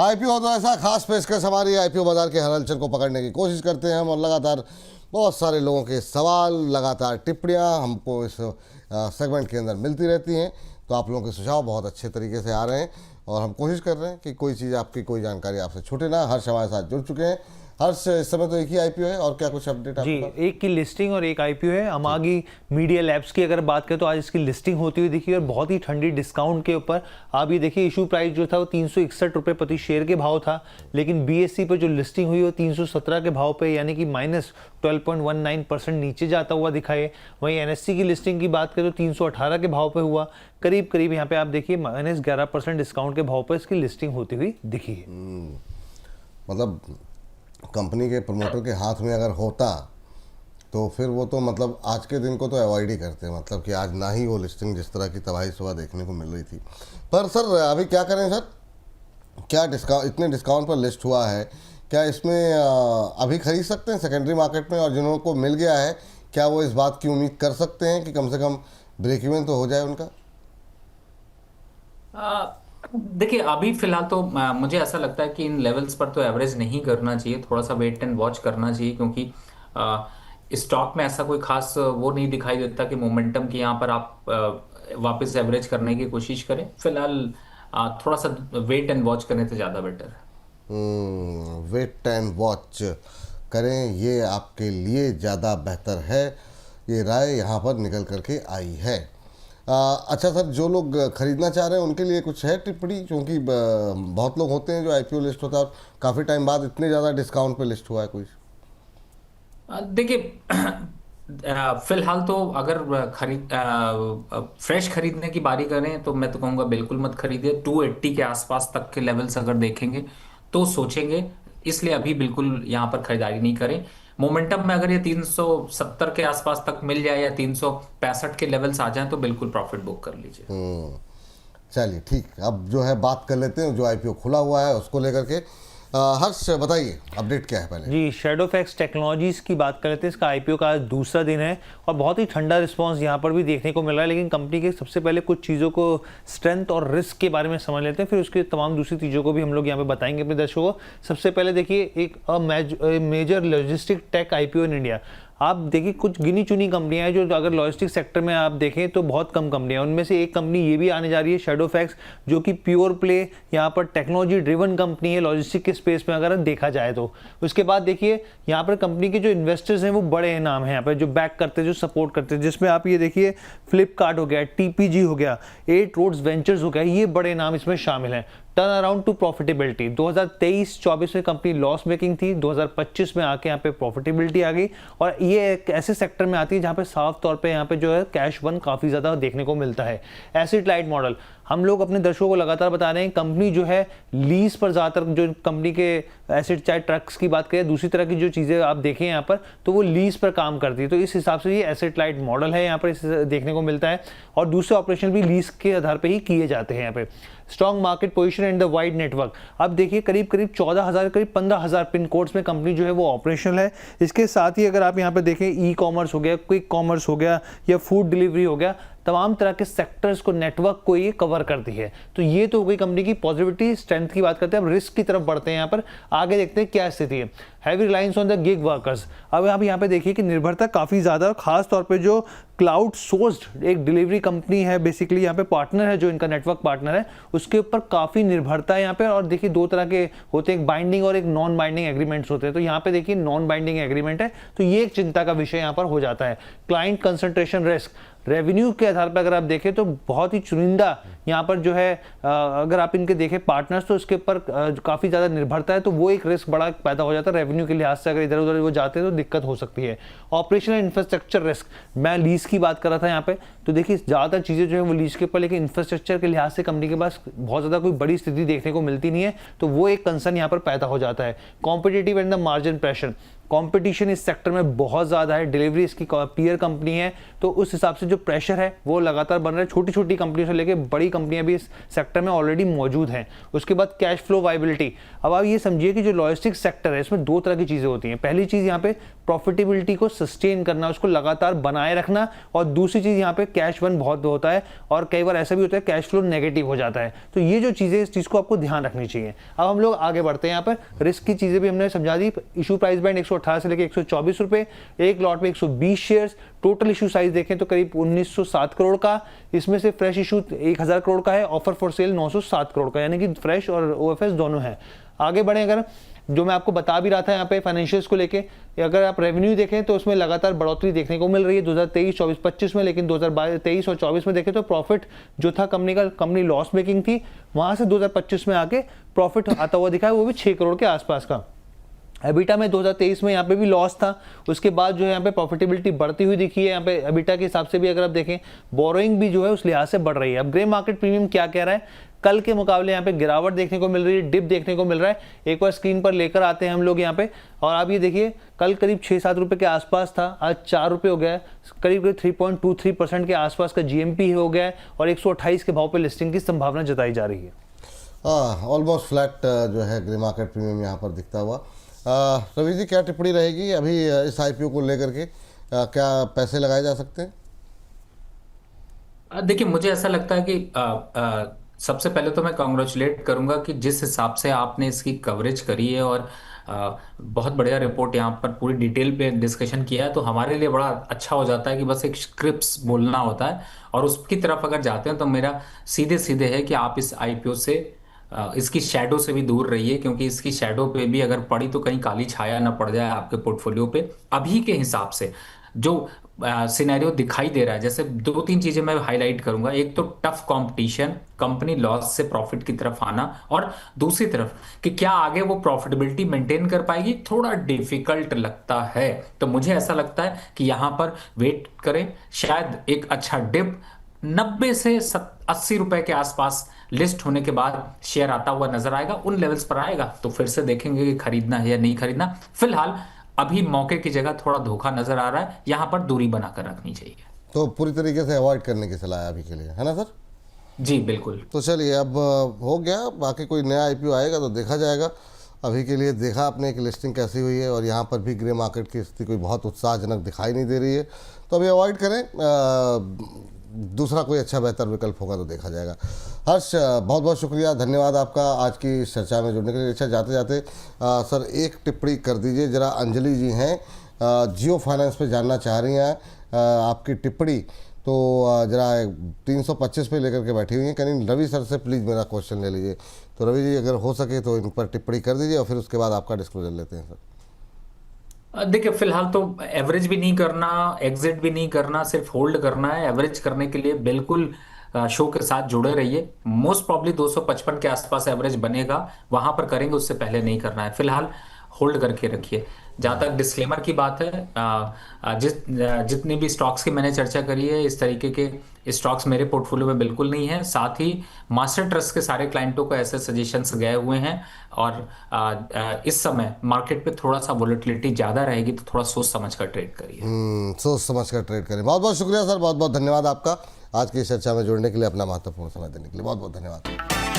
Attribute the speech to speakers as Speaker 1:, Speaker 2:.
Speaker 1: IPO तो ऐसा खास पेशकश हमारी आईपीओ बाजार के हर हलचल को पकड़ने की कोशिश करते हैं हम, और लगातार बहुत सारे लोगों के सवाल, लगातार टिप्पणियां हमको इस सेगमेंट के अंदर मिलती रहती हैं। तो आप लोगों के सुझाव बहुत अच्छे तरीके से आ रहे हैं और हम कोशिश कर रहे हैं कि कोई चीज़ आपकी, कोई जानकारी आपसे छूटे ना। हर्ष हमारे साथ जुड़ चुके हैं। हर्ष, इस समय तो एक ही आईपीओ है और क्या कुछ अपडेट
Speaker 2: जी, एक की लिस्टिंग और एक आईपीओ है। अमागी मीडिया लैब्स की अगर बात करें तो आज इसकी लिस्टिंग होती हुई दिखी और बहुत ही ठंडी डिस्काउंट के ऊपर। आप ये देखिए, इशू प्राइस जो था वो 361 रुपये प्रति शेयर के भाव था, लेकिन बीएससी पर जो लिस्टिंग हुई वो 317 के भाव पे, यानी कि -12.19% नीचे जाता हुआ दिखा है। वहीं एनएससी की लिस्टिंग की बात करें तो 318 के भाव पे हुआ, करीब करीब यहाँ पे आप देखिए -11% डिस्काउंट के भाव पर इसकी लिस्टिंग होती हुई दिखी है।
Speaker 1: मतलब कंपनी के प्रमोटर के हाथ में अगर होता तो फिर वो तो मतलब आज के दिन को तो अवॉइड ही करते, मतलब कि आज ना ही वो लिस्टिंग जिस तरह की तबाही सुबह देखने को मिल रही थी। पर सर अभी क्या करें सर, क्या डिस्काउंट, इतने डिस्काउंट पर लिस्ट हुआ है, क्या इसमें अभी खरीद सकते हैं सेकेंडरी मार्केट में? और जिन्हों को मिल गया है, क्या वो इस बात की उम्मीद कर सकते हैं कि कम से कम ब्रेक इवन तो हो जाए उनका?
Speaker 3: देखिए, अभी फिलहाल तो मुझे ऐसा लगता है कि इन लेवल्स पर तो एवरेज नहीं करना चाहिए, थोड़ा सा वेट एंड वॉच करना चाहिए, क्योंकि स्टॉक में ऐसा कोई खास वो नहीं दिखाई देता कि मोमेंटम की यहाँ पर आप वापस एवरेज करने की कोशिश करें। फिलहाल थोड़ा सा वेट एंड वॉच करें तो ज़्यादा बेटर है।
Speaker 1: वेट एंड वॉच करें, ये आपके लिए ज़्यादा बेहतर है, ये राय यहाँ पर निकल करके आई है। अच्छा सर, जो लोग खरीदना चाह रहे हैं उनके लिए कुछ है टिप्पणी? क्योंकि बहुत लोग होते हैं जो आईपीओ लिस्ट होता है और काफ़ी टाइम बाद इतने ज़्यादा डिस्काउंट पे लिस्ट हुआ है कोई।
Speaker 3: देखिए, फिलहाल तो अगर फ्रेश खरीदने की बारी करें तो मैं तो कहूँगा बिल्कुल मत खरीदिए। 280 के आसपास तक के लेवल्स अगर देखेंगे तो सोचेंगे, इसलिए अभी बिल्कुल यहाँ पर खरीदारी नहीं करें। मोमेंटम में अगर ये 370 के आसपास तक मिल जाए या 365 के लेवल्स आ जाएं तो बिल्कुल प्रॉफिट बुक कर लीजिए।
Speaker 1: चलिए ठीक, अब जो है बात कर लेते हैं जो आईपीओ खुला हुआ है उसको लेकर के। हर्ष बताइए, अपडेट क्या है पहले?
Speaker 2: जी, शेडोफैक्स टेक्नोलॉजीज की बात कर लेते हैं। इसका आईपीओ का आज दूसरा दिन है और बहुत ही ठंडा रिस्पांस यहाँ पर भी देखने को मिल रहा है। लेकिन कंपनी के सबसे पहले कुछ चीज़ों को, स्ट्रेंथ और रिस्क के बारे में समझ लेते हैं, फिर उसके तमाम दूसरी चीज़ों को भी हम लोग यहाँ पे बताएंगे अपने दर्शकों को। सबसे पहले देखिए, एक major logistic tech IPO in India. आप देखिए, कुछ गिनी चुनी कंपनियां हैं जो अगर लॉजिस्टिक सेक्टर में आप देखें तो बहुत कम कंपनियां हैं। उनमें से एक कंपनी ये भी आने जा रही है, शेडोफैक्स, जो कि प्योर प्ले यहाँ पर टेक्नोलॉजी ड्रिवन कंपनी है लॉजिस्टिक के स्पेस में अगर देखा जाए तो। उसके बाद देखिए, यहाँ पर कंपनी के जो इन्वेस्टर्स हैं वो बड़े नाम हैं यहाँ पर, जो बैक करते हैं, जो सपोर्ट करते हैं, जिसमें आप ये देखिए फ्लिपकार्ट हो गया, टीपीजी हो गया, 8 रोड्स वेंचर्स हो गया, ये बड़े नाम इसमें शामिल हैं। टर्न अराउंड टू प्रॉफिटेबिलिटी, 2023-24 में कंपनी लॉस मेकिंग थी, 2025 में आके यहाँ पे प्रॉफिटेबिलिटी आ गई। और ये एक ऐसे सेक्टर में आती है जहाँ पे साफ तौर पे यहाँ पे जो है कैश वन काफ़ी ज़्यादा देखने को मिलता है। एसेट लाइट मॉडल, हम लोग अपने दर्शकों को लगातार बता रहे हैं, कंपनी जो है लीज पर ज़्यादातर, जो कंपनी के एसेट, चाहे ट्रक्स की बात करें, दूसरी तरह की जो चीज़ें आप देखें यहाँ पर, तो वो लीज पर काम करती है। तो इस हिसाब से ये एसेट लाइट मॉडल है, यहाँ पर इसे देखने को मिलता है। और दूसरे ऑपरेशन भी लीज के आधार पर ही किए जाते हैं यहाँ पे। Strong market position and the wide network, अब देखिए करीब 14,000, करीब 15,000 पिन कोड्स में कंपनी जो है वो ऑपरेशनल है। इसके साथ ही अगर आप यहाँ पे देखें, ई कॉमर्स हो गया, क्विक कॉमर्स हो गया या फूड डिलीवरी हो गया, तमाम तरह के सेक्टर्स को, नेटवर्क को ये कवर करती है। तो ये तो हो गई कंपनी की पॉजिटिविटी, स्ट्रेंथ की बात करते हैं। अब रिस्क की तरफ बढ़ते हैं, यहाँ पर आगे देखते हैं क्या स्थिति है। Heavy reliance on the gig workers, अब आप यहाँ पे देखिए कि निर्भरता काफ़ी ज़्यादा, खास तौर पे जो क्लाउड सोर्स्ड एक डिलीवरी कंपनी है, बेसिकली यहाँ पे पार्टनर है, जो इनका नेटवर्क पार्टनर है, उसके ऊपर काफ़ी निर्भरता है यहाँ पे। और देखिए, दो तरह के होते हैं, एक बाइंडिंग और एक नॉन बाइंडिंग एग्रीमेंट्स होते हैं। तो यहाँ पे देखिए नॉन बाइंडिंग एग्रीमेंट है, तो ये एक चिंता का विषय यहाँ पर हो जाता है। क्लाइंट कंसंट्रेशन रिस्क, रेवेन्यू के आधार पर अगर आप देखें तो बहुत ही चुनिंदा यहाँ पर जो है, अगर आप इनके देखें पार्टनर्स, तो इसके ऊपर काफ़ी ज़्यादा निर्भरता है, तो वो एक रिस्क बड़ा पैदा हो जाता है। रेवेन्यू के लिहाज से अगर इधर उधर वो जाते हैं तो दिक्कत हो सकती है। ऑपरेशनल इंफ्रास्ट्रक्चर रिस्क, मैं लीज की बात कर रहा था यहाँ पे, तो देखिए ज़्यादातर चीज़ें जो है वो लीज के ऊपर, लेकिन इंफ्रास्ट्रक्चर के लिहाज से कंपनी के पास बहुत ज़्यादा कोई बड़ी स्थिति देखने को मिलती नहीं है, तो वो एक कंसर्न यहाँ पर पैदा हो जाता है। Competitive and the margin pressure, competition इस सेक्टर में बहुत ज़्यादा है, डिलीवरी इसकी पीयर कंपनी है, तो उस हिसाब से जो प्रेशर है वो लगातार बन रहा है। छोटी छोटी कंपनियों से लेकर बड़ी कंपनियां भी इस सेक्टर में ऑलरेडी मौजूद हैं। उसके बाद कैश फ्लो वाइबिलिटी। अब आप ये समझिए कि जो लॉजिस्टिक्स सेक्टर है इसमें दो तरह की चीज़ें होती हैं। पहली चीज़ यहाँ पे प्रॉफिटेबिलिटी को सस्टेन करना, उसको लगातार बनाए रखना, और दूसरी चीज़ यहाँ पे कैश बर्न बहुत होता है और कई बार ऐसा भी होता है कैश फ्लो नेगेटिव हो जाता है। तो ये जो चीज़ें, इस चीज़ को आपको ध्यान रखनी चाहिए। अब हम लोग आगे बढ़ते हैं। यहाँ पर रिस्क की चीज़ें भी हमने समझा दी। इशू प्राइस बैंड 118 से लेकर 124 रुपये, एक लॉट में 120 शेयर्स। टोटल इशू साइज देखें तो करीब 1907 करोड़ का, इसमें से फ्रेश इशू 1000 करोड़ का है, ऑफर फॉर सेल 907 करोड़ का, यानी कि फ्रेश और ओएफएस दोनों हैं। आगे बढ़े, अगर जो मैं आपको बता भी रहा था यहाँ पे फाइनेंशियल्स को लेके, अगर आप रेवेन्यू देखें तो उसमें लगातार बढ़ोतरी देखने को मिल रही है 2023, 24, 25 में, लेकिन 2023 और 24 में देखें तो प्रॉफिट जो था कंपनी लॉस मेकिंग थी, वहां से 2025 में आके प्रॉफिट आता हुआ दिखा है, वो भी 6 करोड़ के आसपास का। एबिटा में 2023 में यहाँ पे भी लॉस था, उसके बाद जो है यहाँ पे प्रॉफिटेबिलिटी बढ़ती हुई दिखी है। यहाँ पे एबिटा के हिसाब से भी अगर आप देखें, बोरोइंग भी जो है उस लिहाज से बढ़ रही है। अब ग्रे मार्केट प्रीमियम क्या कह रहा है, कल के मुकाबले यहाँ पे गिरावट देखने को मिल रही है, डिप देखने को मिल रहा है। एक बार स्क्रीन पर लेकर आते हैं हम लोग यहाँ पे, और आप ये देखिए कल करीब 6-7 रुपए के आसपास था, आज 4 रुपए हो गया है, करीब 3.23% के आसपास का जीएमपी हो गया है, और 128 के भाव पे लिस्टिंग की संभावना जताई जा रही है।
Speaker 1: ऑलमोस्ट फ्लैट जो है ग्रे मार्केट प्रीमियम यहाँ पर दिखता हुआ। रवि जी, क्या टिप्पणी रहेगी अभी इस आईपीओ को लेकर के? क्या पैसे लगाए जा सकते हैं?
Speaker 3: देखिए, मुझे ऐसा लगता है कि सबसे पहले तो मैं कॉन्ग्रेचुलेट करूंगा कि जिस हिसाब से आपने इसकी कवरेज करी है, और बहुत बढ़िया रिपोर्ट यहाँ पर पूरी डिटेल पे डिस्कशन किया है, तो हमारे लिए बड़ा अच्छा हो जाता है कि बस एक स्क्रिप्ट्स बोलना होता है, और उसकी तरफ अगर जाते हैं तो मेरा सीधे सीधे है कि आप इस आईपीओ से, इसकी शैडो से भी दूर रहिए, क्योंकि इसकी शैडो पे भी अगर पड़ी तो कहीं काली छाया ना पड़ जाए आपके पोर्टफोलियो पे। अभी के हिसाब से जो सिनेरियो दिखाई दे रहा है, जैसे 2-3 चीजें मैं हाईलाइट करूंगा। एक तो टफ कंपटीशन, कंपनी लॉस से प्रॉफिट की तरफ आना, और दूसरी तरफ कि क्या आगे वो प्रॉफिटेबिलिटी मेंटेन कर पाएगी, थोड़ा डिफिकल्ट लगता है। तो मुझे ऐसा लगता है कि यहां पर वेट करें, शायद एक अच्छा डिप 90 से 80 रुपए के आसपास लिस्ट होने के बाद शेयर आता हुआ नजर आएगा, उन लेवल्स पर आएगा तो फिर से देखेंगे कि खरीदना है या नहीं खरीदना। फिलहाल अभी मौके की जगह थोड़ा धोखा नजर आ रहा है, यहां पर दूरी बनाकर रखनी चाहिए।
Speaker 1: तो पूरी तरीके से अवॉइड करने की सलाह है अभी के लिए, है ना सर?
Speaker 3: जी बिल्कुल।
Speaker 1: तो चलिए, अब हो गया, बाकी कोई नया आईपीओ आएगा तो देखा जाएगा। अभी के लिए देखा आपने कि लिस्टिंग कैसी हुई है, और यहाँ पर भी ग्रे मार्केट की स्थिति कोई बहुत उत्साहजनक दिखाई नहीं दे रही है, तो अभी अवॉइड करें। दूसरा कोई अच्छा बेहतर विकल्प होगा तो देखा जाएगा। हर्ष, बहुत बहुत शुक्रिया, धन्यवाद आपका आज की इस चर्चा में जुड़ने के लिए। अच्छा, जाते जाते सर एक टिप्पणी कर दीजिए जरा। अंजलि जी हैं, जियो फाइनेंस पे जानना चाह रही हैं आपकी टिप्पणी, तो जरा 325 पे लेकर के बैठी हुई हैं। कहीं रवि सर से प्लीज़ मेरा क्वेश्चन ले लीजिए। तो रवि जी, अगर हो सके तो इन पर टिप्पणी कर दीजिए, और फिर उसके बाद आपका डिस्क्लोजर लेते हैं सर।
Speaker 3: देखिए, फिलहाल तो एवरेज भी नहीं करना, एग्जिट भी नहीं करना, सिर्फ होल्ड करना है। एवरेज करने के लिए बिल्कुल शो के साथ जुड़े रहिए। मोस्ट प्रॉब्ली 255 के आसपास एवरेज बनेगा, वहां पर करेंगे, उससे पहले नहीं करना है। फिलहाल होल्ड करके रखिए। जहां तक डिस्क्लेमर की बात है, जितने भी स्टॉक्स की मैंने चर्चा करी है, इस तरीके के स्टॉक्स मेरे पोर्टफोलियो में बिल्कुल नहीं है। साथ ही मास्टर ट्रस्ट के सारे क्लाइंटों को ऐसे सजेशंस गए हुए हैं, और इस समय मार्केट पे थोड़ा सा वोलेटिलिटी ज़्यादा रहेगी, तो थोड़ा सोच समझ कर ट्रेड करिए।
Speaker 1: सोच समझ कर ट्रेड करें। बहुत बहुत शुक्रिया सर, बहुत बहुत धन्यवाद आपका आज की इस चर्चा में जुड़ने के लिए, अपना महत्वपूर्ण समय देने के लिए बहुत बहुत धन्यवाद।